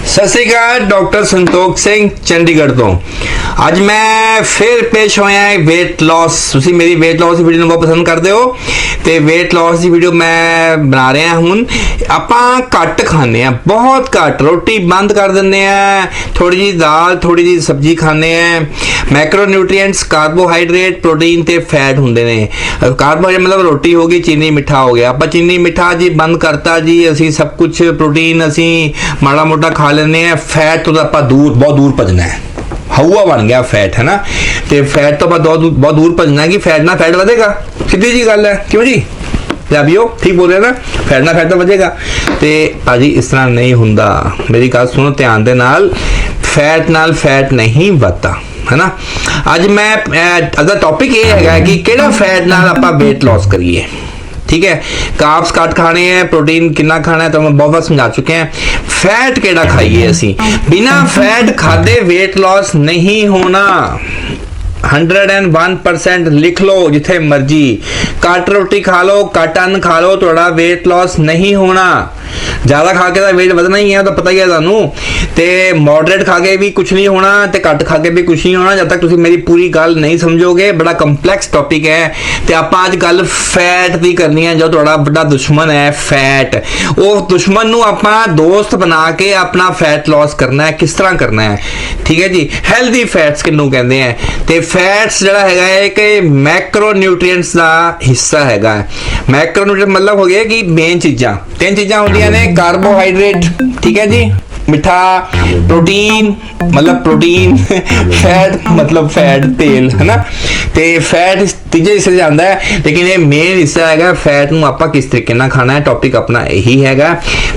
सत श्री अकाल, डॉक्टर संतोख सिंह चंडीगढ़ तो अज मैं फिर पेश होया वेट लॉस। तुसी मेरी वेट लॉस की वीडियो बहुत पसंद करते हो तो वेट लॉस की वीडियो मैं बना रहा हूँ। आपां घट खाने, बहुत घट, रोटी बंद कर दें, थोड़ी जी दाल थोड़ी जी सब्जी खाने, मैक्रोन्यूट्रिएंट्स कार्बोहाइड्रेट प्रोटीन ते फैट होंदे ने। कार्बोहाइड्रेट मतलब रोटी हो गई, चीनी मिठा हो गया, आप चीनी मिठा जी बंद करता जी, असी सब कुछ प्रोटीन असी माड़ा मोटा खा लेने, फैट तो आप दूर बहुत दूर भजना है, हवा बन गया फैट, है ना। तो फैट तो बहुत दूर भजना है कि फैट ना फैट ਵਧੇਗਾ, सीधी जी गल है, क्यों जी ਪੰਜਾਬੀਓ ठीक बोल रहे ना, फैट ना फैट तो ਵਧੇਗਾ। तो भाजी इस तरह नहीं हुंदा, मेरी गल सुनो ध्यान दे नाल, फैट नाल फैट नहीं ਵਧਦਾ, है ना। अज मैं अगर टॉपिक ये है कि किहड़ा फैट नाल आपां वेट लॉस करिए, ठीक है। कार्ब्स घट खाने हैं, प्रोटीन कितना खाना है तो मैं बहुत बार समझा चुके हैं। फैट केड़ा खाइए, असी बिना फैट खादे वेट लॉस नहीं होना। 101% लिख लो जिथे मर्जी, घट रोटी खा लो, घट अन्न खा लो, थोड़ा वेट लॉस नहीं होना। ज़्यादा खा के तो वेट ਵਧਣਾ ही है, तो पता ही है तुहानू। ते मॉडरेट खा के भी कुछ नहीं होना, ते घट खा के भी कुछ नहीं होना, जब तक तुसीं मेरी पूरी गल नहीं समझोगे। बड़ा कंपलैक्स टॉपिक है। तो आपां अज गल फैट की करनी है। जो तुहाडा बड़ा दुश्मन है फैट, वो दुश्मन नू आपां दोस्त बना के अपना फैट लॉस करना है। किस तरह करना है, ठीक है जी। हेल्दी फैट्स किनू कहते हैं, तो फैट्स जिहड़ा हैगा है कि मैक्रोन्यूट्रिएंट्स का हिस्सा हैगा। मैक्रोन्यूट्रिएंट मतलब हो गया कि मेन चीज़ां, तीन चीज़ां होंदियां ने, कार्बोहाइड्रेट, ठीक है जी, मिठा, प्रोटीन मतलब प्रोटीन, फैट मतलब फैट तेल, है ना। तो फैट तीजे हिस्से जाता है, लेकिन ये मेन हिस्सा है फैट नूं आपां किस तरीके नाल खाना है। टॉपिक अपना यही है।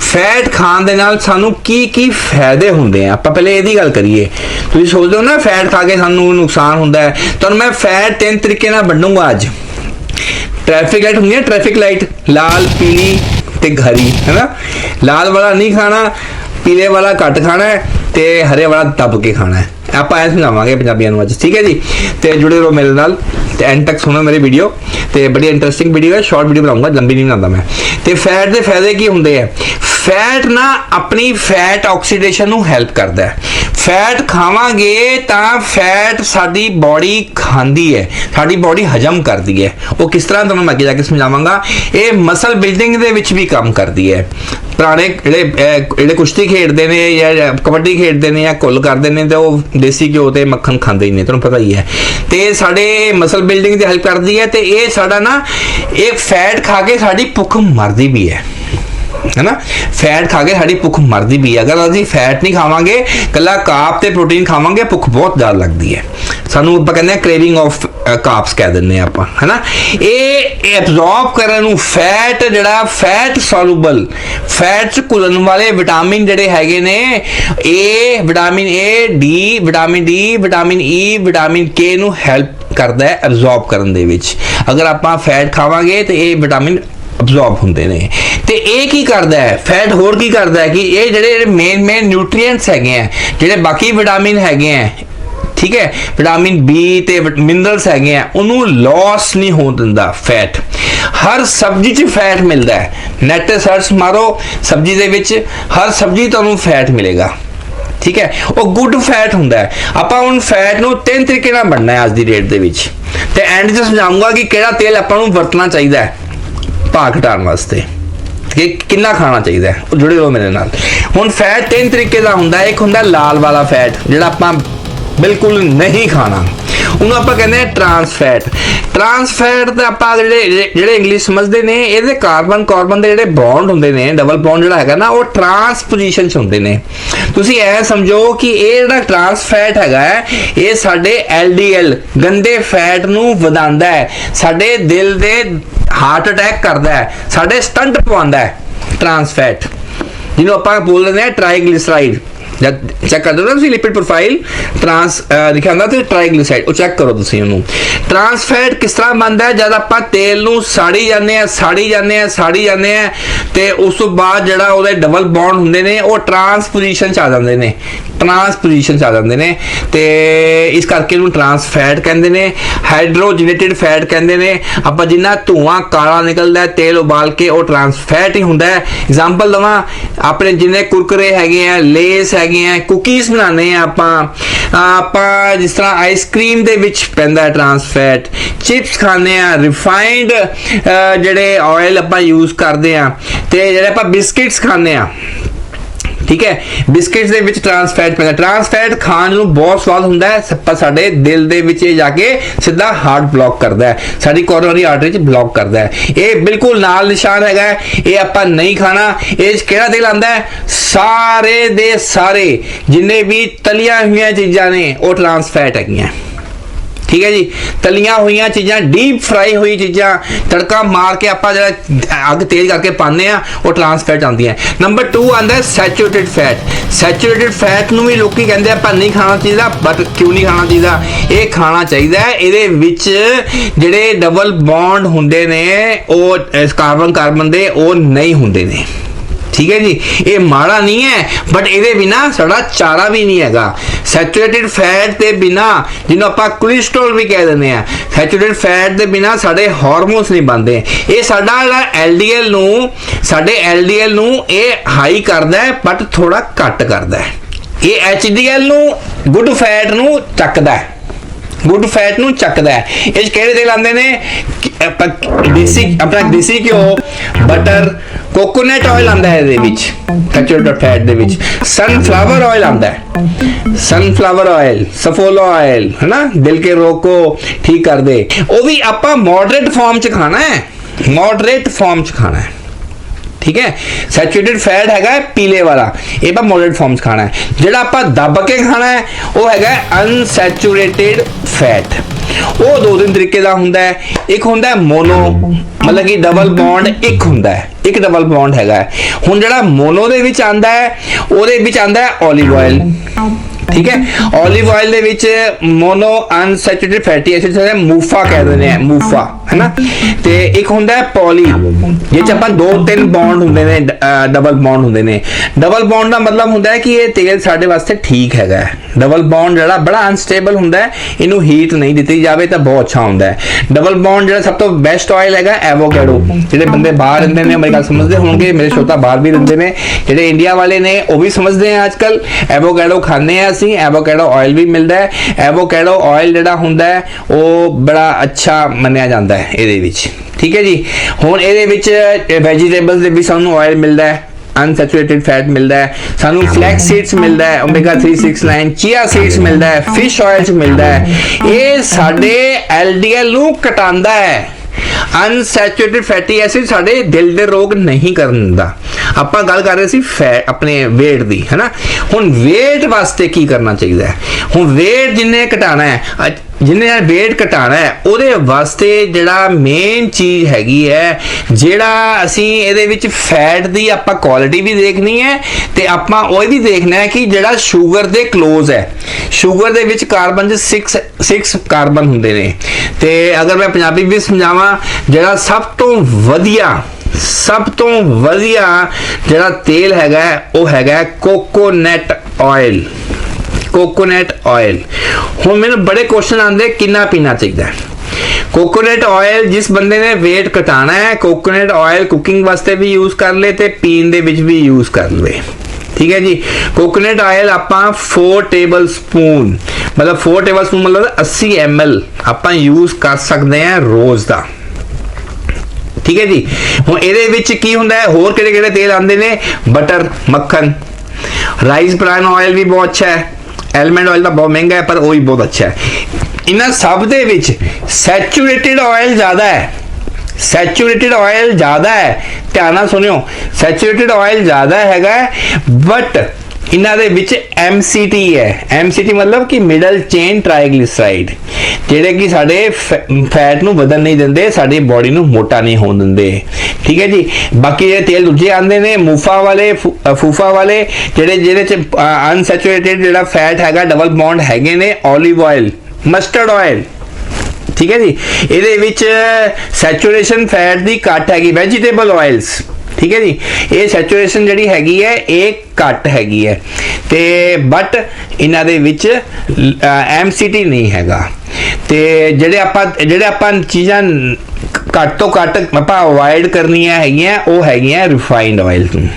फैट खाण दे नाल सानू की फायदे होंदे हैं, आपां पहले इहदी गल करिए। तुसीं सोचदे हो ना फैट खा के सानू नुकसान होंदा है, तुहानूं मैं फैट तीन तरीके नाल वंडूंगा अज। ट्रैफिक लाइट होंदी है, ट्रैफिक लाइट लाल पीली ते हरी, है ना। लाल वाला नहीं खाना, पीले वाला घट खाना है, ते हरे वाला दब के खाना है। आप ऐ समझावांगे पंजाबियों अज, ठीक है जी। तो जुड़े रहो मेरे नाल, ते एंड तक सुनो मेरी वीडियो। तो बड़ी इंटरेस्टिंग वीडियो है, शॉर्ट वीडियो बनाऊंगा, लंबी नहीं बनाता मैं। तो फैट के फायदे की होंगे है, फैट ना अपनी फैट ऑक्सीडेशन नूं हेल्प करता है। फैट खावांगे तो फैट साडी बॉडी खांदी है, साडी बॉडी हजम करती है। वो किस तरह तुहानूं मैं अगे जाके समझावांगा। ये मसल बिल्डिंग दे विच भी काम करती है। पुराने ਜਿਹੜੇ कुश्ती खेडते हैं या कबड्डी खेडते हैं या घुल करते हैं, तो वो देसी घ्यो ते मक्खन खाते ही नहीं, तुहानूं पता ही है। तो साडे मसल बिल्डिंग की हेल्प करती है। तो ये साडा ना, ये फैट खा के साडी भुख मरदी भी है ना। फैट खा के साडी भुख मरदी भी है। अगर असीं फैट नहीं खावांगे, कला कार्ब ते प्रोटीन खावांगे, भुख बहुत ज़्यादा लगती है सानू। आपां कहंदे हैं क्रेविंग ऑफ कार्ब्स कह दिंदे हैं आपां, है ना। ये एब्जॉर्ब करन नूं फैट जिहड़ा फैट सॉल्यूबल, फैट च घुलण वाले विटामिन जिहड़े हैगे ने, A vitamin A, D vitamin D, vitamin E, vitamin के नूं हेल्प करदा है एब्जॉर्ब करन दे विच। अगर आपां फैट खावांगे तो ये विटामिन अब्जॉर्ब होंदे ने। ते ये की करदा है फैट, होर की करदा है कि ये जिहड़े मेन न्यूट्रीएंट्स हैगे हैं, जिहड़े बाकी विटामिन हैगे हैं, ठीक है, विटामिन बी ते मिनरल्स हैगे हैं, उन्होंने लॉस नहीं हो दिंदा फैट। हर सब्जी च फैट मिलता है। नैट सर्च मारो सब्जी दे विच, हर सब्जी तुहानूं फैट मिलेगा, ठीक है। वो गुड फैट हुंदा है। आपां हुण फैट नूं तीन तरीके नाल बनना है अज दी डेट दे विच। ते एंड च समझाऊंगा कि किहड़ा तेल आपां नूं वरतना चाहिदा है भार घटाउण वास्ते, कि कितना खाना चाहिए। जुड़े रहो मेरे नाल। हुण फैट तीन तरीके का हुंदा है। एक हुंदा लाल वाला फैट, जिहड़ा आपां बिल्कुल नहीं खाना, उन्होंने आप कहते हैं ट्रांस फैट। ट्रांस फैट तो आप जिहड़े इंग्लिश समझते हैं, ये कार्बन कार्बन के जिहड़े बॉन्ड होंदे ने, डबल बॉन्ड जिहड़ा हैगा ना, वो ट्रांस पोजीशन च होंदे ने। तुसीं ऐ समझो कि ये जिहड़ा ट्रांस फैट हैगा है, ये साडे LDL गंदे फैट नूं वधांदा है, साडे दिल दे हार्ट अटैक करता है, साडे स्टंट पवांदा है ट्रांस फैट, जिन्हों आप बोल रहे हैं ट्राईग्लिसराइड। जब चेक कर दो ना लिपिड प्रोफाइल ट्रांस लिखा होंदा तो ट्राईग्लिसराइड, वो चेक करो तुसीं उहनूं। ट्रांस फैट किस तरह बनता है, जब आप तेल नूं साड़ी जाने ते उस तो बाद जिहड़ा उहदे डबल बॉन्ड हुंदे ने, वो ट्रांस पोजीशन च आ जांदे ने। ट्रांसपोजिशन आ जाते हैं, तो इस करके इन्हूं ट्रांस फैट कहते हैं। हाइड्रोजनेटेड फैट कहते हैं। आप जिन्ना धुआं काला निकलता है तेल उबाल के, वो ट्रांस फैट ही होंदा है। एग्जाम्पल दवा, अपने जिन्ने कुरकुरे है, लेस है, कुकीज़ बनाने आप जिस तरह आइसक्रीम दे विच पैंदा है ट्रांस फैट, चिप्स खाने, रिफाइंड जिहड़े ऑयल आप यूज़ करते हैं, तो जिहड़े आप बिस्किट्स खाने, ठीक है, बिस्किट्स दे विच ट्रांस फैट पैंदा। ट्रांस फैट खाण नूं बहुत स्वाद हुंदा है, पर साडे दिल दे विच जाके सीधा हार्ट ब्लॉक करदा है, साडी कोरोनरी आर्टरी च ब्लॉक करदा है। ये बिल्कुल नाल निशान हैगा, ये आपां नहीं खाना। ये किहड़ा तेल आंदा है? सारे दे सारे जिन्ने भी तलियां हुई चीज़ां ने वो ट्रांस फैट हैगियां, ठीक है जी। तलियां हुई चीज़ां, डीप फ्राई हुई चीज़ां, तड़का मार के आप अग तेज करके पाने, वो ट्रांस फैट आती है। नंबर 2 आता है सैचुरेटेड फैट। सैचुरेटेड फैट नूं भी लोग कहते हैं आप नहीं खाना चाहिए, बट क्यों नहीं खाना चाहिए? ये खाना चाहिए। ये विच जिहड़े डबल बॉन्ड हुंदे ने, वो कार्बन कार्बन दे वो नहीं हुंदे ने, ठीक है जी। ये माड़ा नहीं है, बट ये बिना साड़ा चारा भी नहीं हैगा। सैचुरेटेड फैट के बिना, जिन्हों आप कोलेस्ट्रॉल भी कह दें, सैचुरेटेड फैट के बिना साढ़े हार्मोन्स नहीं बनते। ये साडा LDL नूं, साडे LDL नूं ये हाई करदा है, बट थोड़ा घट करदा है। ये HDL नूं, गुड फैट नूं चकदा है, गुड फैट नूं चकदा है। इस किहड़े तेल आंदे ने? देसी, अपना देसी घ्यो, बटर, कोकोनट ऑयल आंदा है इहदे विच, saturated fat they which. Sunflower oil आंदा है, सनफ्लावर ऑयल, सफोला ऑयल, है ना, दिल के रोग को ठीक कर दे। वो भी आपां मॉडरेट फॉर्म च खाना है, मॉडरेट फॉर्म च खाना है, ठीक है। सैचुरेटेड फैट हैगा पीले वाला, ये आप मॉडरेट फॉर्म खाना है। जिहड़ा आप दब के खाना है वो हैगा अनसैचुरेटेड फैट। वो 2-3 तरीके का हुंदा है। एक हुंदा है मोनो, मतलब कि डबल बॉन्ड एक हुंदा है, एक डबल बॉन्ड हैगा। हुण जिहड़ा मोनो दे विच आंदा है, ओहदे विच आंदा है ऑलिव ऑयल, ठीक है। ऑलिव ऑयल दे विच मोनो अनसैचुरेटेड फैटी एसिड है, मूफा कह देते हैं, मूफा, है ना। ते एक हुंदा है पॉली, जिस च 2-3 बॉन्ड हुंदे ने, डबल बॉन्ड हुंदे ने। डबल बॉन्ड का मतलब हुंदा है कि ये तेल साडे वास्ते ठीक हैगा। डबल बॉन्ड जिहड़ा बड़ा अनस्टेबल हुंदा है, इनू हीट नहीं दित्ती जावे तो बहुत अच्छा हुंदा है। डबल बॉन्ड जिहड़ा सब तो बेस्ट ऑयल हैगा एवोकैडो। जिहड़े बंदे बाहर रहंदे ने मेरी गल समझदे होणगे, मेरे श्रोता बाहर भी रहंदे ने, जिहड़े इंडिया वाले ने वो भी समझदे हैं। आजकल एवोकैडो खाने हैं, एवोकैडो ऑयल भी मिलता है। एवोकैडो ऑयल जिहड़ा हुंदा है वो बड़ा अच्छा मन्निया जाता है इहदे विच, ठीक है जी। हुण इहदे विच वैजीटेबल्स दे भी सानू ऑयल मिलता है, अनसैचुरेटेड फैट मिलता है, सानू फ्लैक्स सीड्स मिलता है, ओमेगा 369, चिया सीड्स मिलता है, फिश ऑयल मिलता है। ये साडे LDL नू घटांदा है। अनसैचुरेटेड फैटी एसिड साडे दिल दे रोग नहीं करदा। आपां गल कर रहे सी फैट अपने वेट दी, है ना। हुण वेट वास्ते की करना चाहिए? हुण वेट जिन्ने घटाना है, जिन्ने वेट घटाना है, ਉਹਦੇ वास्ते ਜਿਹੜਾ मेन चीज़ हैगी है, ਜਿਹੜਾ ਅਸੀਂ ਇਹਦੇ ਵਿੱਚ फैट ਦੀ ਆਪਾਂ क्वालिटी भी देखनी है, ਤੇ ਆਪਾਂ ਉਹ भी देखना है कि ਜਿਹੜਾ ਸ਼ੂਗਰ ਦੇ क्लोज है, ਸ਼ੂਗਰ ਦੇ ਵਿੱਚ ਕਾਰਬਨ 6 ਕਾਰਬਨ ਹੁੰਦੇ ਨੇ। ਤੇ ਅਗਰ ਮੈਂ ਪੰਜਾਬੀ ਵਿੱਚ ਸਮਝਾਵਾਂ, ਜਿਹੜਾ ਸਭ ਤੋਂ ਵਧੀਆ ਜਿਹੜਾ ਤੇਲ ਹੈਗਾ ਉਹ ਹੈਗਾ ਕੋਕੋਨਟ ਆਇਲ। Coconut oil. हुण मैनूं बड़े क्वेश्चन आते किन्ना पीना चाहिए। कोकोनट ऑयल जिस बंदे ने वेट घटाना है, कोकोनट ऑयल कुकिंग वास्ते भी यूज़ कर ले ते पीन दे विच भी यूज़ कर ले, ठीक है जी। कोकोनट ऑयल आपां 4 टेबल स्पून, मतलब 4 टेबल स्पून मतलब 80 ml आपां यूज़ कर सकते हैं रोज़ का, ठीक है जी। हुण इहदे विच की हुंदा है, होर किहड़े-किहड़े तेल आंदे ने? बटर, मक्खन, राइस ब्रान ऑयल भी बहुत अच्छा है, एलमंड ऑयल तो बहुत महंगा है पर वो भी बहुत अच्छा है। इन्हां सब दे विच सैचुरेटेड ऑयल ज़्यादा है, सैचुरेटेड ऑयल ज़्यादा है, ध्यान नाल सुनियो, सैचुरेटेड ऑयल ज़्यादा हैगा, बट इन्हां दे विच MCT है। MCT मतलब कि मिडल चेन ट्राइग्लिसराइड, जिहड़े कि साडे फैट नूं वधन नहीं दिंदे, साडी बॉडी नूं मोटा नहीं होण दिंदे, ठीक है जी। बाकी ये तेल दूजे आंदे ने मूफा वाले, फूफा वाले, जिहड़े च अनसैचुरेटेड जिहड़ा फैट हैगा, डबल बॉन्ड हैगे ने, ऑलिव ऑयल, मस्टर्ड ऑयल, ठीक है जी। इहदे विच सैचुरेशन फैट दी घट हैगी। वैजीटेबल ऑयल्स, ठीक है जी। ये सैचुरेशन जिहड़ी हैगी है ये घट हैगी है, ते बट इन्हां दे विच MCT नहीं हैगा। ते ਜਿਹੜੇ ਆਪਾਂ ਚੀਜ਼ਾਂ ਘੱਟ ਤੋਂ ਘੱਟ ਆਪਾਂ ਅਵੋਇਡ ਕਰਨੀਆਂ ਹੈਗੀਆਂ ਉਹ ਹੈਗੀਆਂ ਰਿਫਾਈਨਡ ਆਇਲ ਨੂੰ।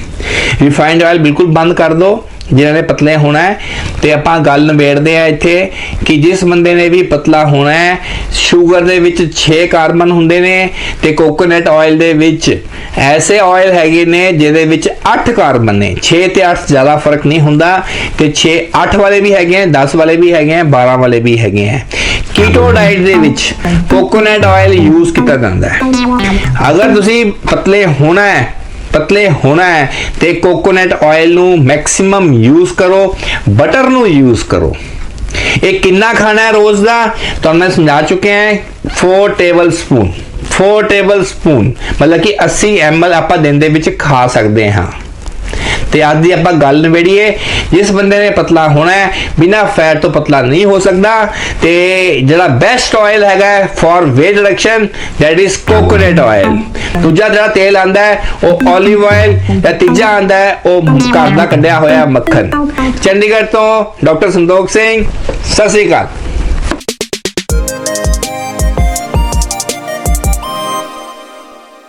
ਰਿਫਾਈਨਡ ਆਇਲ ਬਿਲਕੁਲ ਬੰਦ ਕਰ ਦਿਓ जिन्हों ने पतले होना है। तो आप गल नबेड़ते हैं इत्थे कि जिस बंदे ने भी पतला होना है, शुगर दे विच 6 कार्बन हुंदे ने ते कोकोनट ऑयल दे विच ऐसे ऑयल हैगे ने जिहदे विच 8 कार्बन ने। 6 ते 8 ज़्यादा फर्क नहीं हुंदा, ते 6 8 वाले भी हैगे हैं, 10 वाले भी हैगे हैं, 12 वाले भी हैगे हैं। कीटो डाइट दे विच कोकोनट ऑयल यूज़ किया जाता है। अगर तुसी पतले होना है तो कोकोनट ऑयल नू मैक्सिमम यूज़ करो, बटर नू यूज़ करो। ये कितना खाना है रोज़ का तो हमने समझा चुके हैं, 4 टेबल स्पून मतलब कि 80 ml आप दिन दे विच खा सकते हैं। तो अज की आप गल नवेड़ीए, जिस बंदे ने पतला होना है बिना फैट तो पतला नहीं हो सकता। तो जो बेस्ट ऑयल है for weight reduction that is coconut oil. दूजा जो तेल आता है वो ऑलिव ऑयल, या तीजा आता है वो घर का कढ़िया होया मक्खन। चंडीगढ़ तो डॉक्टर संतोख सिंह, सत श्री अकाल।